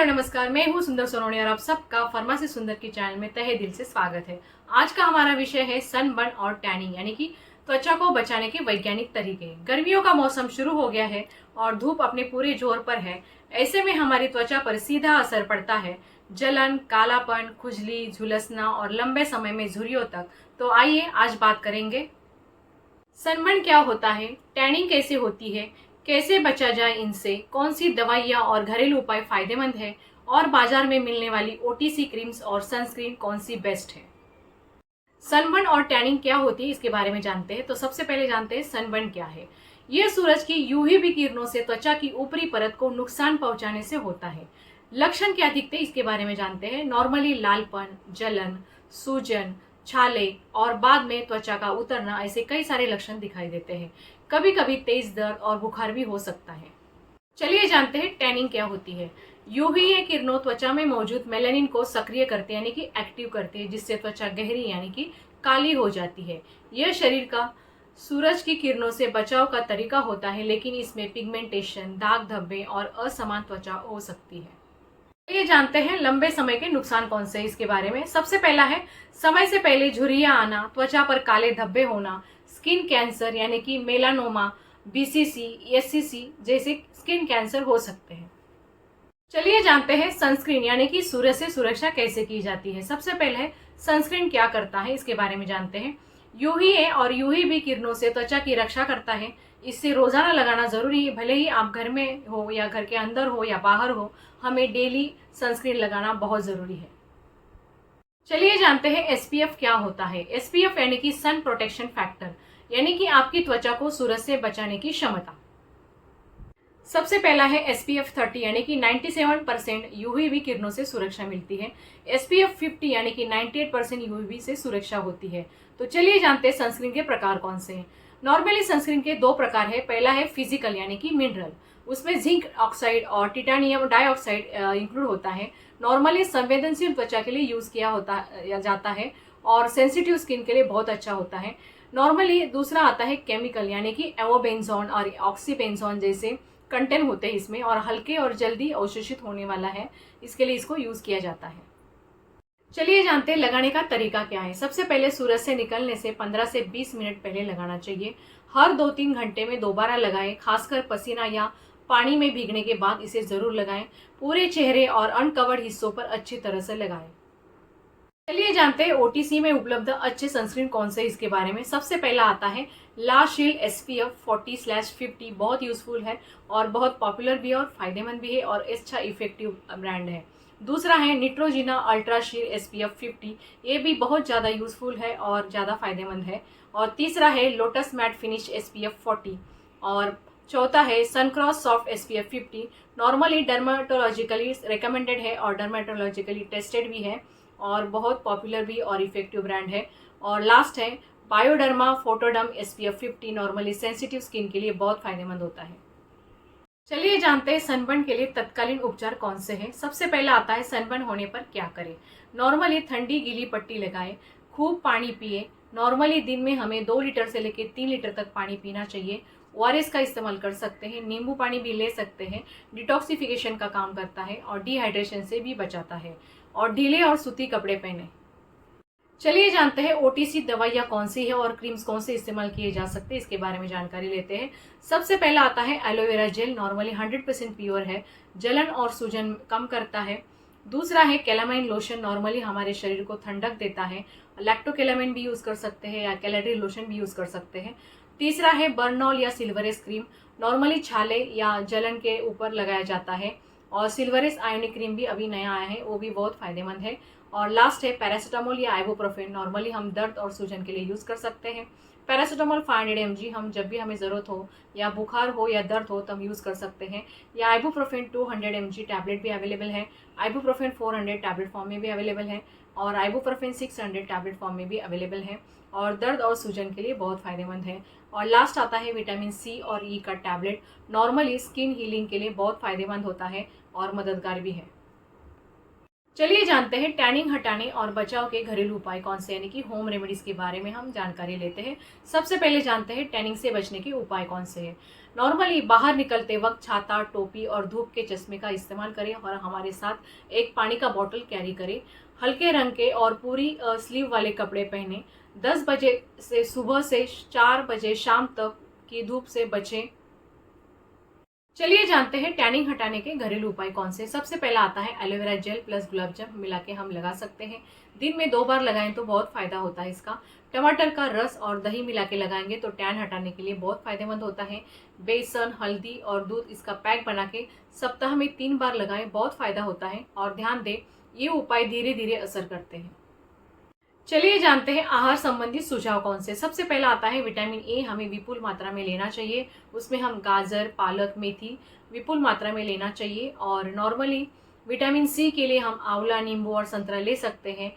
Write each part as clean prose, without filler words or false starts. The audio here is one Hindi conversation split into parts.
हेलो नमस्कार, मैं हूँ सुंदर सोनोनी और आप सबका फार्मेसी सुंदर की चैनल में तहे दिल से स्वागत है। आज का हमारा विषय है सनबर्न और टैनिंग यानी कि त्वचा को बचाने के वैज्ञानिक तरीके। गर्मियों का मौसम शुरू हो गया है और धूप अपने पूरे जोर पर है। ऐसे में हमारी त्वचा पर सीधा असर पड़ता है, जलन, कालापन, खुजली, झुलसना और लंबे समय में झुर्रियों तक। तो आइए आज बात करेंगे सनबर्न क्या होता है, टैनिंग कैसे होती है, कैसे बचा जाए इनसे, कौन सी दवाइयाँ और घरेलू उपाय फायदेमंद है और बाजार में मिलने वाली ओटीसी क्रीम्स और सनस्क्रीन कौन सी बेस्ट है। सनबर्न और टैनिंग क्या होती है इसके बारे में जानते हैं। तो सबसे पहले जानते हैं सनबर्न क्या है। यह सूरज की यूवीबी किरणों से त्वचा की ऊपरी परत को नुकसान पहुंचाने से होता है। लक्षण क्या दिखते हैं इसके बारे में जानते हैं। नॉर्मली लालपन, जलन, सूजन, छाले और बाद में त्वचा का उतरना, ऐसे कई सारे लक्षण दिखाई देते हैं। कभी कभी तेज दर्द और बुखार भी हो सकता है। चलिए जानते हैं टैनिंग क्या होती है। यूवीए किरणों त्वचा में मौजूद मेलानिन को सक्रिय करते हैं यानी कि एक्टिव करते हैं, जिससे त्वचा गहरी यानी कि काली हो जाती है। यह शरीर का सूरज की किरणों से बचाव का तरीका होता है, लेकिन इसमें पिगमेंटेशन, दाग धब्बे और असमान त्वचा हो सकती है। ये जानते हैं लंबे समय के नुकसान कौन से हैं इसके बारे में। सबसे पहला है समय से पहले झुर्रियां आना, त्वचा पर काले धब्बे होना, स्किन कैंसर यानी कि मेलानोमा, बीसीसी, एससीसी जैसे स्किन कैंसर हो सकते हैं। चलिए जानते हैं सनस्क्रीन यानी कि सूरज से सुरक्षा कैसे की जाती है। सबसे पहले सनस्क्रीन क्या करता है इसके बारे में जानते हैं। यूवीए और यूवीबी किरणों से त्वचा की रक्षा करता है। इससे रोजाना लगाना जरूरी है, भले ही आप घर में हो या घर के अंदर हो या बाहर हो, हमें डेली सनस्क्रीन लगाना बहुत जरूरी है। चलिए जानते हैं एसपीएफ क्या होता है। एसपीएफ यानी कि सन प्रोटेक्शन फैक्टर, यानी कि आपकी त्वचा को सूरज से बचाने की क्षमता। सबसे पहला है SPF 30 यानी कि 97% यूवीबी किरणों से सुरक्षा मिलती है। SPF 50 यानी कि 98% यूवीबी से सुरक्षा होती है। तो चलिए जानते हैं सनस्क्रीन के प्रकार कौन से हैं। नॉर्मली सनस्क्रीन के दो प्रकार है। पहला है फिजिकल यानी कि मिनरल, उसमें जिंक ऑक्साइड और टिटानियम डाइऑक्साइड इंक्लूड होता है। नॉर्मली संवेदनशील त्वचा के लिए यूज किया जाता है और सेंसिटिव स्किन के लिए बहुत अच्छा होता है। नॉर्मली दूसरा आता है केमिकल यानी कि एवोबेंजोन और ऑक्सीबेंजोन जैसे कंटेंट होते हैं इसमें, और हल्के और जल्दी अवशोषित होने वाला है, इसके लिए इसको यूज किया जाता है। चलिए जानते हैं लगाने का तरीका क्या है। सबसे पहले सूरज से निकलने से 15 से 20 मिनट पहले लगाना चाहिए। हर 2-3 घंटे में दोबारा लगाएं, खासकर पसीना या पानी में भीगने के बाद इसे जरूर लगाएं। पूरे चेहरे और अनकवर्ड हिस्सों पर अच्छी तरह से लगाएं। चलिए जानते हैं ओटीसी में उपलब्ध अच्छे सनस्क्रीन कौन से इसके बारे में। सबसे पहला आता है ला शील्ड SPF 40/50, बहुत यूजफुल है और बहुत पॉपुलर भी है और फायदेमंद भी है और अच्छा इफेक्टिव ब्रांड है। दूसरा है निट्रोजिना अल्ट्रा शील्ड SPF 50, ये भी बहुत ज़्यादा यूजफुल है और ज़्यादा फायदेमंद है। और तीसरा है लोटस मैट फिनिश SPF 40 और चौथा है Suncross soft SPF 50। Normally dermatologically recommended है और डर्माटोलॉजिकली टेस्टेड भी है और बहुत पॉपुलर भी और इफेक्टिव ब्रांड है। और लास्ट है Bioderma Photoderm SPF 50, normally sensitive skin के लिए बहुत फायदेमंद होता है। चलिए जानते हैं सनबर्न के लिए तत्कालीन उपचार कौन से हैं। सबसे पहला आता है सनबर्न होने पर क्या करें। नॉर्मली ठंडी गीली पट्टी लगाएं, खूब पानी पिए। नॉर्मली दिन में हमें 2 लीटर से लेकर 3 लीटर तक पानी पीना चाहिए। ORS का इस्तेमाल कर सकते हैं, नींबू पानी भी ले सकते हैं, डिटॉक्सिफिकेशन का काम करता है और डिहाइड्रेशन से भी बचाता है। और ढीले और सूती कपड़े पहने। चलिए जानते हैं ओटीसी दवाइयाँ कौन सी है और क्रीम्स कौन से इस्तेमाल किए जा सकते हैं, इसके बारे में जानकारी लेते हैं। सबसे पहला आता है एलोवेरा जेल, नॉर्मली 100% प्योर है, जलन और सूजन कम करता है। दूसरा है कैलामाइन लोशन, नॉर्मली हमारे शरीर को ठंडक देता है। लैक्टोकैलामाइन भी यूज कर सकते हैं या कैलेडरी लोशन भी यूज कर सकते हैं। तीसरा है बर्नॉल या सिल्वरेस क्रीम, नॉर्मली छाले या जलन के ऊपर लगाया जाता है। और सिल्वरेस आयोनिक क्रीम भी अभी नया आया है, वो भी बहुत फायदेमंद है। और लास्ट है पैरासीटामोल या आइबुप्रोफेन, नॉर्मली हम दर्द और सूजन के लिए यूज कर सकते हैं। पैरासीटामोल 500 mg हम जब भी हमें ज़रूरत हो या बुखार हो या दर्द हो तब यूज़ कर सकते हैं। या आइबुप्रोफेन 200 mg टैबलेट भी अवेलेबल है। आइबुप्रोफेन 400 टैबलेट फॉर्म में भी अवेलेबल है और आइबुप्रोफेन 600 टैबलेट फॉर्म में भी अवेलेबल है और दर्द और सूजन के लिए बहुत फायदेमंद है। और लास्ट आता है विटामिन C और E का टैबलेट, नॉर्मली स्किन हीलिंग के लिए बहुत फायदेमंद होता है और मददगार भी है। चलिए जानते हैं टैनिंग हटाने और बचाव के घरेलू उपाय कौन से, यानी कि होम रेमेडीज के बारे में हम जानकारी लेते हैं। सबसे पहले जानते हैं टैनिंग से बचने के उपाय कौन से हैं। नॉर्मली बाहर निकलते वक्त छाता, टोपी और धूप के चश्मे का इस्तेमाल करें और हमारे साथ एक पानी का बोतल कैरी करें। हल्के रंग के और पूरी स्लीव वाले कपड़े पहने। 10 बजे से सुबह से 4 बजे शाम तक की धूप से बचें। चलिए जानते हैं टैनिंग हटाने के घरेलू उपाय कौन से। सबसे पहला आता है एलोवेरा जेल प्लस गुलाब जल मिला के हम लगा सकते हैं। दिन में 2 बार लगाएं तो बहुत फायदा होता है इसका। टमाटर का रस और दही मिला के लगाएंगे तो टैन हटाने के लिए बहुत फायदेमंद होता है। बेसन, हल्दी और दूध इसका पैक बना के सप्ताह में 3 बार लगाएं, बहुत फायदा होता है। और ध्यान दें, ये उपाय धीरे धीरे असर करते हैं। चलिए जानते हैं आहार संबंधी सुझाव कौन से। सबसे पहला आता है विटामिन ए, हमें विपुल मात्रा में लेना चाहिए। उसमें हम गाजर, पालक, मेथी विपुल मात्रा में लेना चाहिए। और नॉर्मली विटामिन सी के लिए हम आंवला, नींबू और संतरा ले सकते हैं।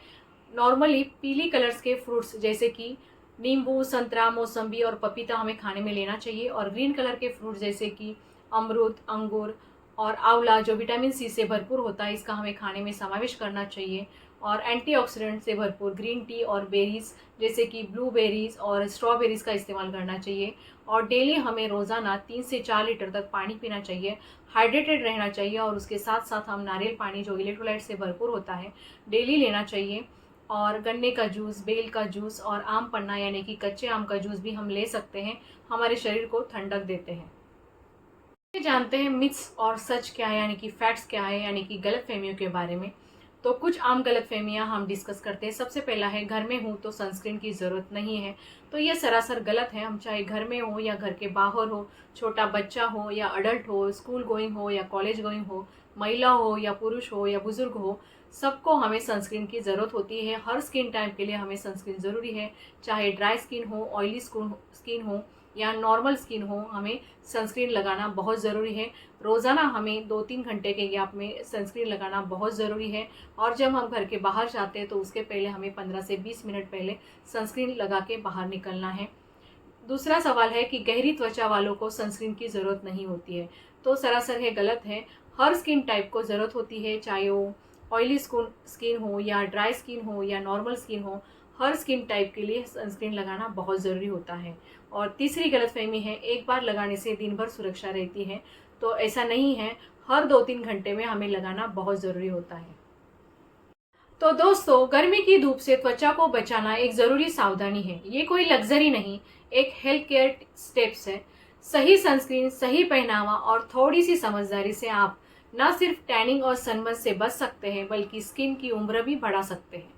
नॉर्मली पीली कलर्स के फ्रूट्स जैसे कि नींबू, संतरा, मौसम्बी और पपीता हमें खाने में लेना चाहिए। और ग्रीन कलर के फ्रूट जैसे कि अमरूद, अंगूर और आंवला जो विटामिन सी से भरपूर होता है, इसका हमें खाने में समावेश करना चाहिए। और एंटीऑक्सीडेंट से भरपूर ग्रीन टी और बेरीज जैसे कि ब्लूबेरीज और स्ट्रॉबेरीज का इस्तेमाल करना चाहिए। और डेली हमें रोज़ाना 3 से 4 लीटर तक पानी पीना चाहिए, हाइड्रेटेड रहना चाहिए। और उसके साथ साथ हम नारियल पानी जो इलेक्ट्रोलाइट से भरपूर होता है डेली लेना चाहिए। और गन्ने का जूस, बेल का जूस और आम पन्ना यानी कि कच्चे आम का जूस भी हम ले सकते हैं, हमारे शरीर को ठंडक देते हैं। जानते हैं मिथ्स और सच क्या है, यानी कि फैक्ट्स क्या है, यानी कि गलतफहमियों के बारे में। तो कुछ आम गलतफहमियां हम डिस्कस करते हैं। सबसे पहला है घर में हूँ तो सनस्क्रीन की ज़रूरत नहीं है। तो यह सरासर गलत है। हम चाहे घर में हो या घर के बाहर हो, छोटा बच्चा हो या अडल्ट हो, स्कूल गोइंग हो या कॉलेज गोइंग हो, महिला हो या पुरुष हो या बुजुर्ग हो, सबको हमें सनस्क्रीन की ज़रूरत होती है। हर स्किन टाइप के लिए हमें सनस्क्रीन ज़रूरी है। चाहे ड्राई स्किन हो, ऑयली स्किन हो या नॉर्मल स्किन हो, हमें सनस्क्रीन लगाना बहुत ज़रूरी है। रोज़ाना हमें 2-3 घंटे के गैप में सनस्क्रीन लगाना बहुत ज़रूरी है। और जब हम घर के बाहर जाते हैं तो उसके पहले हमें 15 से 20 मिनट पहले सनस्क्रीन लगा के बाहर निकलना है। दूसरा सवाल है कि गहरी त्वचा वालों को सनस्क्रीन की ज़रूरत नहीं होती है। तो सरासर है गलत है। हर स्किन टाइप को ज़रूरत होती है, चाहे वो ऑयली स्किन हो या ड्राई स्किन हो या नॉर्मल स्किन हो, हर स्किन टाइप के लिए सनस्क्रीन लगाना बहुत ज़रूरी होता है। और तीसरी गलतफहमी है एक बार लगाने से दिन भर सुरक्षा रहती है। तो ऐसा नहीं है, हर 2-3 घंटे में हमें लगाना बहुत ज़रूरी होता है। तो दोस्तों, गर्मी की धूप से त्वचा को बचाना एक ज़रूरी सावधानी है। ये कोई लग्जरी नहीं, एक हेल्थ केयर स्टेप्स है। सही सनस्क्रीन, सही पहनावा और थोड़ी सी समझदारी से आप न सिर्फ टैनिंग और सनबर्न से बच सकते हैं बल्कि स्किन की उम्र भी बढ़ा सकते हैं।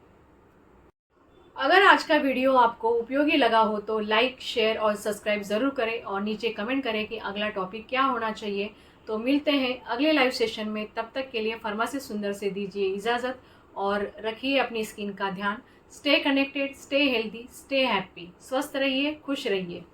अगर आज का वीडियो आपको उपयोगी लगा हो तो लाइक, शेयर और सब्सक्राइब ज़रूर करें और नीचे कमेंट करें कि अगला टॉपिक क्या होना चाहिए। तो मिलते हैं अगले लाइव सेशन में। तब तक के लिए फर्मा से सुंदर से दीजिए इजाज़त और रखिए अपनी स्किन का ध्यान। Stay connected, stay healthy, stay happy. स्वस्थ रहिए, खुश रहिए।